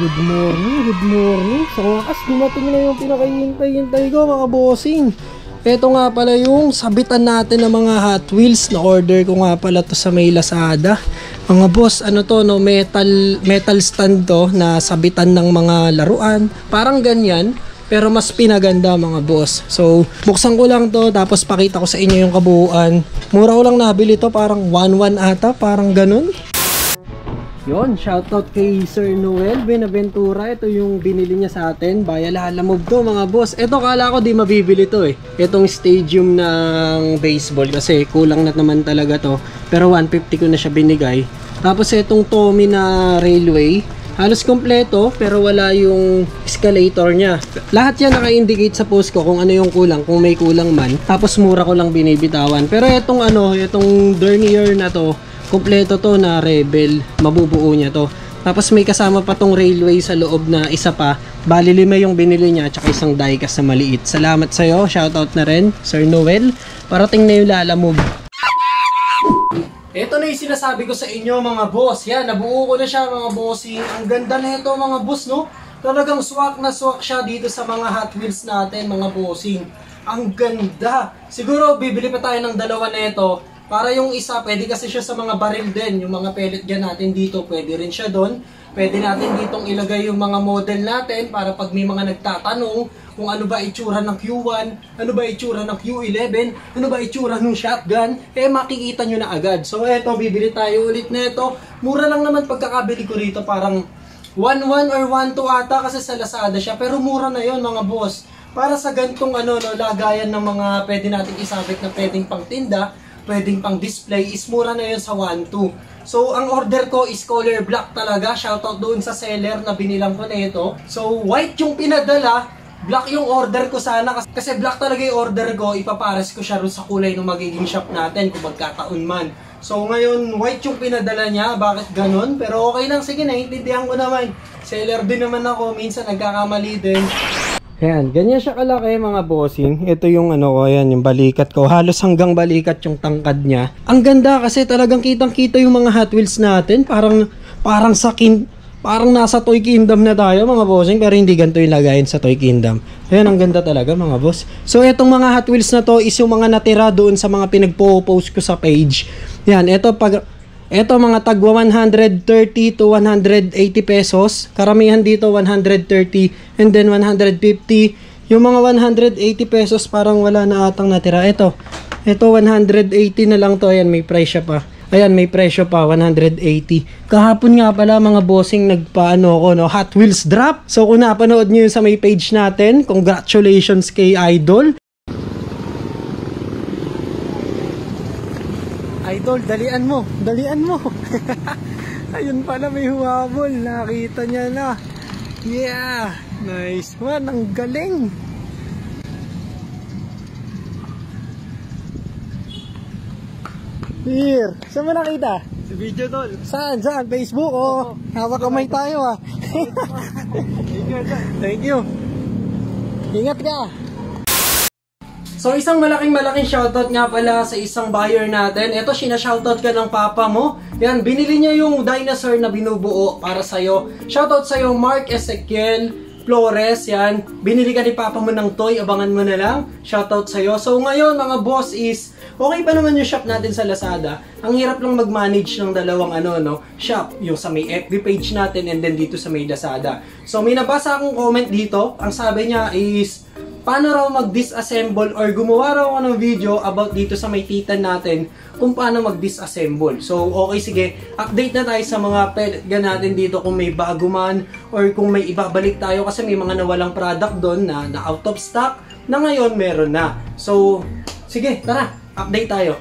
Good morning. Sa wakas, dumating na yung pinakahihintay-hintay ko mga bossing. Ito nga pala yung sabitan natin ng mga Hot Wheels. Na-order ko nga pala to sa may Lazada. Mga boss, ano to, no? Metal stand to na sabitan ng mga laruan. Parang ganyan, pero mas pinaganda mga boss. So, buksan ko lang to, tapos pakita ko sa inyo yung kabuuan. Mura ko lang nabili to, parang 1-1 ata, parang ganun. Yon, shoutout kay Sir Noel Benaventura. Ito yung binili niya sa atin. Bayalalamog to mga boss. Ito kala ko di mabibili to eh. Itong stadium ng baseball kasi kulang na naman talaga to. Pero 150 ko na siya binigay. Tapos itong Tommy na railway. Halos kompleto pero wala yung escalator niya. Lahat yan naka-indicate sa post ko kung ano yung kulang, kung may kulang man. Tapos mura ko lang binibitawan. Pero itong itong Dernier na to, kompleto to na Rebel, mabubuo niya to. Tapos may kasama pa tong railway sa loob na isa pa. Bali 5 yung binili niya, tsaka isang diecast na maliit. Salamat sa'yo, shoutout na rin, Sir Noel. Parating na yung lalamove. Ito na yung sinasabi ko sa inyo mga boss. Yan, nabuo ko na siya mga bossing. Ang ganda na ito mga boss, no? Talagang swak na swak siya dito sa mga Hot Wheels natin mga bossing. Ang ganda. Siguro bibili pa tayo ng dalawa na ito. Para yung isa, pwede kasi siya sa mga baril din. Yung mga pellet gun natin dito, pwede rin siya doon. Pwede natin ditong ilagay yung mga model natin para pag may mga nagtatanong kung ano ba itsura ng Q1, ano ba itsura ng Q11, ano ba itsura ng shotgun, makikita nyo na agad. So eto, bibili tayo ulit na ito. Mura lang naman pagkakabili ko rito, parang 1-1 or 1-2 ata kasi sa Lazada siya. Pero mura na yon mga boss. Para sa gantong lagayan ng mga pwede natin isabit na pwedeng pang tinda, pwedeng pang display, is mura na yun sa 1-2. So, ang order ko is color black talaga. Shoutout doon sa seller na binilang ko na ito. So, white yung pinadala, black yung order ko sana. Kasi black talaga yung order ko, ipapares ko siya rin sa kulay ng magiging shop natin kung magkataon man. So, ngayon, white yung pinadala niya. Bakit ganun? Pero okay lang, sige, naiintindihan ko naman. Seller din naman ako, minsan nagkakamali din. Ayan, ganyan siya kalaki mga bossing. Ito yung ayan, yung balikat ko. Halos hanggang balikat yung tangkad niya. Ang ganda kasi talagang kitang-kita yung mga Hot Wheels natin. Parang nasa Toy Kingdom na tayo mga bossing. Pero hindi ganito yung lagayin sa Toy Kingdom. Ayan, ang ganda talaga mga boss. So, itong mga Hot Wheels na to is yung mga natira doon sa mga pinagpo-post ko sa page. Ayan, Ito mga tagwa 130 to 180 pesos. Karamihan dito 130 and then 150. Yung mga 180 pesos parang wala na atang natira. Ito 180 na lang to. Ayan, may presyo pa. Ayan, may presyo pa, 180. Kahapon nga pala mga bossing Hot Wheels drop. So kung napanood nyo yun sa may page natin, congratulations kay Idol. Idol, dalian mo. Ayun pala, may huwabol. Nakita niya na. Yeah, nice one. Ang galing. Here, saan mo nakita? Sa video tol. Saan? Facebook? Oh, hawak kamay tayo Thank you. Ingat ka. So, isang malaking shoutout nga pala sa isang buyer natin. Ito, shoutout ka ng papa mo. Yan, binili niya yung dinosaur na binubuo para sa'yo. Shoutout sa'yo, Mark Ezequiel Flores. Yan, binili ka ni papa mo ng toy. Abangan mo na lang. Shoutout sa'yo. So, ngayon mga boss is, okay pa naman yung shop natin sa Lazada. Ang hirap lang mag-manage ng dalawang shop. Yung sa may FB page natin and then dito sa may Lazada. So, may nabasa akong comment dito. Ang sabi niya is, paano raw mag-disassemble or gumawa raw ako ng video about dito sa may titan natin kung paano mag-disassemble. So, okay, sige. Update na tayo sa mga pellet gun natin dito kung may bago man or kung may ibabalik tayo kasi may mga nawalang product doon na out of stock na ngayon meron na. So, sige, tara. Update tayo.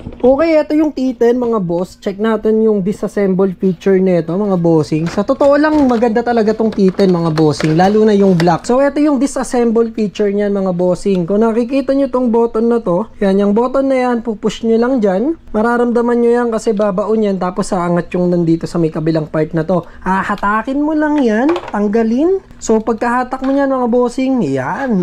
Okay, ito yung T10 mga boss. Check natin yung disassemble feature nito mga bossing. Sa totoo lang, maganda talaga tong T10 mga bossing, lalo na yung black. So, ito yung disassemble feature niyan mga bossing. Kung nakikita nyo tong button na to, yan, yung button na yan, pupush nyo lang dyan. Mararamdaman nyo yan kasi babaon yan, tapos aangat yung nandito sa may kabilang part na to. Hatakin mo lang yan, tanggalin. So, pagkahatak mo yan mga bossing, yan,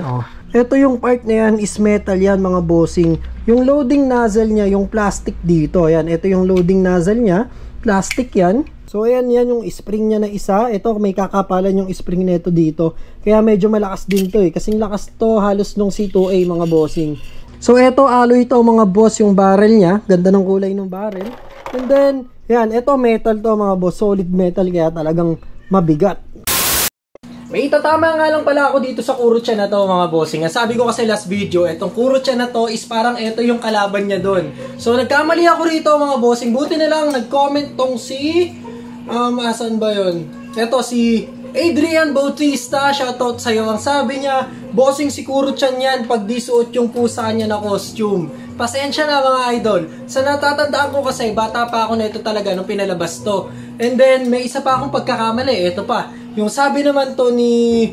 Ito yung part na yan is metal yan mga bossing. Yung loading nozzle niya, yung plastic dito. Ayan, ito yung loading nozzle niya. Plastic yan. So ayan yan yung spring niya na isa. Ito may kakapalan yung spring nito dito. Kaya medyo malakas din to eh. Kasing lakas to halos nung C2A mga bossing. So ito alloy to mga boss yung barrel niya. Ganda ng kulay ng barrel. And then, yan, ito metal to mga boss. Solid metal kaya talagang mabigat. May itatama nga lang pala ako dito sa Kuro-chan na to mga bossing. Sabi ko kasi last video, etong Kuro-chan na to is parang ito yung kalaban niya doon. So nagkamali ako rito mga bossing. Buti na lang nag-comment tong si... asan ba yun? Ito si Adrian Bautista. Shoutout sa'yo. Ang sabi niya, bossing si Kuro-chan yan pag di suot yung pusa niya na costume. Pasensya na mga idol. Sa natatandaan ko kasi, bata pa ako na ito talaga nung pinalabas to. And then, may isa pa akong pagkakamali. Ito pa. Yung sabi naman to ni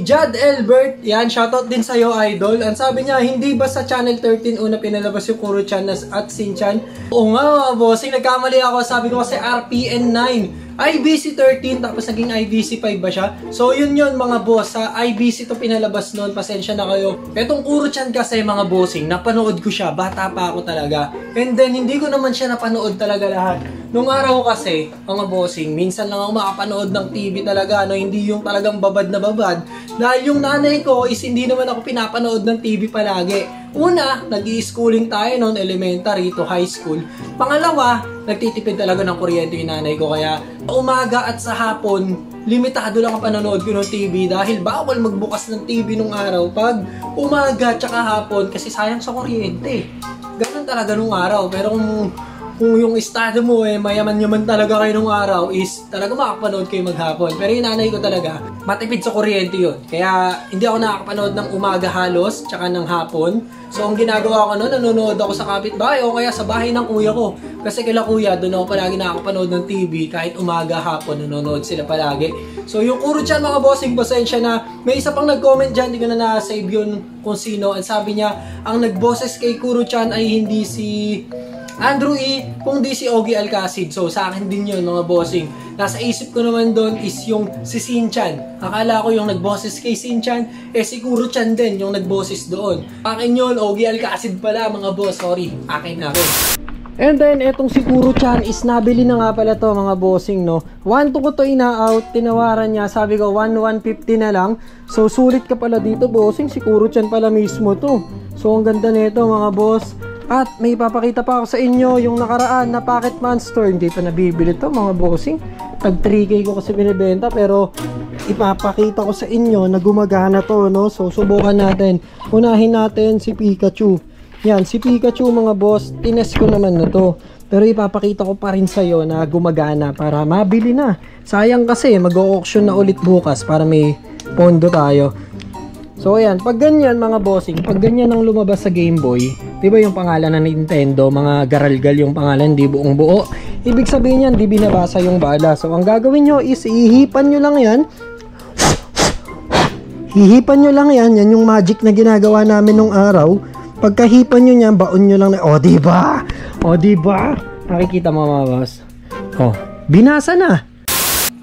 Jad Elbert, yan, shoutout din sa'yo idol. Ang sabi niya, hindi ba sa Channel 13 una pinalabas yung Kuro-chan at Shin-chan? Oo nga mga bossing, nagkamali ako. Sabi ko kasi RPN 9. IBC 13 tapos naging IBC 5 ba siya? So yun mga boss, sa IBC to pinalabas noon, pasensya na kayo. Etong Kuro-chan kasi mga bossing, napanood ko siya, bata pa ako talaga. And then hindi ko naman siya napanood talaga lahat. Nung araw kasi, mga bossing, minsan lang ako makapanood ng TV talaga, no? Hindi yung talagang babad na babad. Dahil yung nanay ko is hindi naman ako pinapanood ng TV palagi. Una, nag-i-schooling tayo noon, elementary to high school. Pangalawa, nagtitipid talaga ng kuryente yung nanay ko. Kaya umaga at sa hapon, limitado lang ang panonood ko ng TV dahil bawal magbukas ng TV nung araw pag umaga tsaka hapon kasi sayang sa kuryente. Ganun talaga nung araw. Pero kung yung estado mo mayaman-yaman talaga kayo nung araw is talaga makakapanood kayo maghapon. Pero yung nanay ko talaga, matipid sa kuryente yun. Kaya hindi ako nakakapanood ng umaga halos, tsaka ng hapon. So ang ginagawa ko noon, nanonood ako sa kapitbahay o kaya sa bahay ng kuya ko. Kasi kila kuya, doon ako palagi nakakapanood ng TV kahit umaga hapon, nanonood sila palagi. So yung Kuro-chan mga bossing, pasensya na. May isa pang nag-comment dyan, hindi ko na na-save yun kung sino. Ang sabi niya, ang nag-boses kay Kuro-chan ay hindi si Andrew E, kung di si Ogie Alcacid. So sa akin din yun mga bossing. Nasa isip ko naman doon is yung si Shin-chan. Akala ko yung nagboses kay Shin-chan, si Kuro-chan din yung nagboses doon. Akin yun, Ogie Alcacid pala mga boss. Sorry, akin na rin. And then, etong si Kuro-chan is nabili na nga pala to mga bossing, no? 1-2 ko to ina-out, tinawaran niya. Sabi ko, 1,150 na lang. So, sulit ka pala dito, bossing. Si Kuro-chan pala mismo to. So, ang ganda nito mga boss. At may ipapakita pa ako sa inyo yung nakaraan na Pocket Monster. Hindi pa nabibili to mga bossing. Tag 3K ko kasi binibenta pero ipapakita ko sa inyo na gumagana to, no? So subukan natin. Unahin natin si Pikachu. Yan, si Pikachu mga boss, tinest ko naman na to. Pero ipapakita ko pa rin sa'yo na gumagana para mabili na. Sayang kasi mag-auction na ulit bukas para may pondo tayo. So ayan, pag ganyan mga bossing, pag ganyan ang lumabas sa Game Boy, di ba yung pangalan ng Nintendo, mga garalgal yung pangalan, di buong buo. Ibig sabihin yan, di binabasa yung bala. So ang gagawin nyo is ihipan nyo lang yan. Hihipan nyo lang yan, yan yung magic na ginagawa namin nung araw. Pagkahipan nyo yan, baon nyo lang na, o diba? O diba? Nakikita mo mga boss. O, binasa na.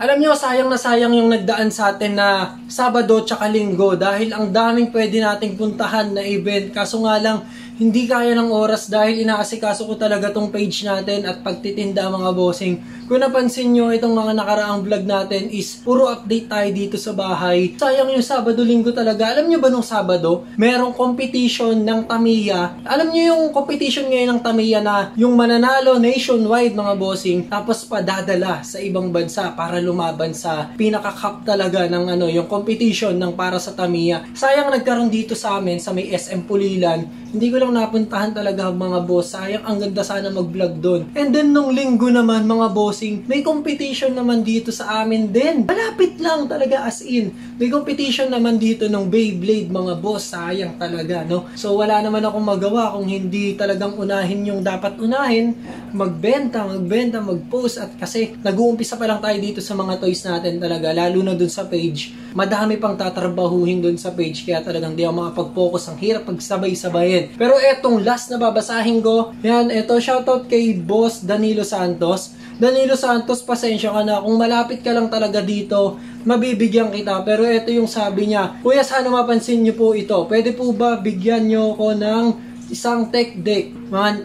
Alam nyo, sayang na sayang yung nagdaan sa atin na Sabado tsaka Linggo dahil ang daming pwede nating puntahan na event. Kaso nga lang, hindi kaya ng oras dahil inaasikaso ko talaga tong page natin at pagtitinda mga bossing. Kung napansin nyo, itong mga nakaraang vlog natin is puro update tayo dito sa bahay. Sayang yung Sabado, Linggo talaga. Alam nyo ba nung Sabado, merong competition ng Tamiya. Alam nyo yung competition ngayon ng Tamiya na yung mananalo nationwide mga bossing, tapos padadala sa ibang bansa para lumaban sa pinaka-cup talaga ng yung competition ng para sa Tamiya. Sayang nagkaroon dito sa amin sa may SM Pulilan. Hindi ko lang napuntahan talaga mga boss. Sayang, ang ganda sana mag-vlog doon. And then nung Linggo naman mga bossing, may competition naman dito sa amin din. Malapit lang talaga as in. May competition naman dito ng Beyblade mga boss. Sayang talaga, no? So wala naman akong magawa kung hindi talagang unahin yung dapat unahin. Magbenta, mag-post. At kasi nag-uumpisa pa lang tayo dito sa mga toys natin talaga. Lalo na dun sa page. Madami pang tatrabahuhin dun sa page. Kaya talagang di ako makapag-focus. Ang hirap pagsabay-sabayin. Pero etong last na babasahin ko, yan, eto shoutout kay Boss Danilo Santos. Danilo Santos, pasensya ka na. Kung malapit ka lang talaga dito, mabibigyan kita. Pero ito yung sabi niya, Kuya, sana mapansin niyo po ito. Pwede po ba bigyan niyo ako ng isang tech deck?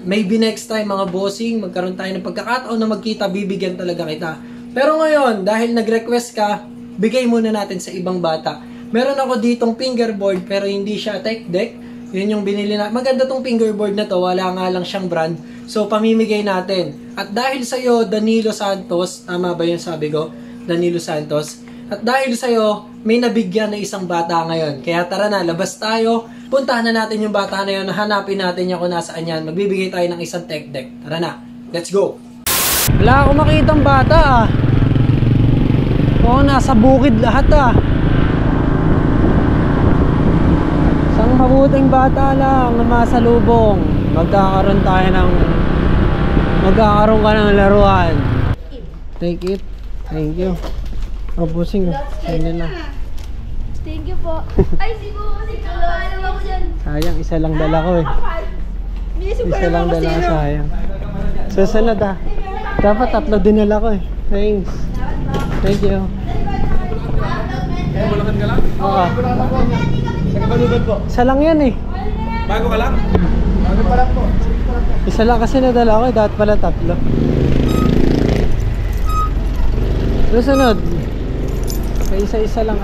Maybe next time mga bossing, magkaroon tayo ng pagkakataon na magkita, bibigyan talaga kita. Pero ngayon, dahil nag-request ka, bigay muna natin sa ibang bata. Meron ako ditong fingerboard pero hindi siya tech deck. Yun yung binili na. Maganda tong fingerboard na to. Wala nga lang siyang brand. So, pamimigay natin. At dahil sa'yo, Danilo Santos, tama ba yung sabi ko? Danilo Santos. At dahil sa'yo, may nabigyan na isang bata ngayon. Kaya tara na, labas tayo. Puntahan na natin yung bata na yun. Hanapin natin yung kung nasaan yan. Magbibigay tayo ng isang tech deck. Tara na, let's go. Wala akong makitang bata ah. Oo, nasa bukid lahat ah. Isang mabuting bata lang na masalubong. Magkakaroon ka ng laruan. Take it. Thank you. Pusing. Sayang lang. Thank you po. Ay, siguro kasi kakaalam ako dyan. Sayang, isa lang dala ko eh. Isa lang dala ko, sayang. Susunod ah. Dapat 3 dinala ko eh. Thanks. Thank you. Bulacan ka lang? Oo. Nakabalugan po. Isa lang yan eh. Bago ka lang? Bago pa lang po. Isa lang kasi nadala ko eh. Dapat pala 3. Susunod. Isa-isa lang.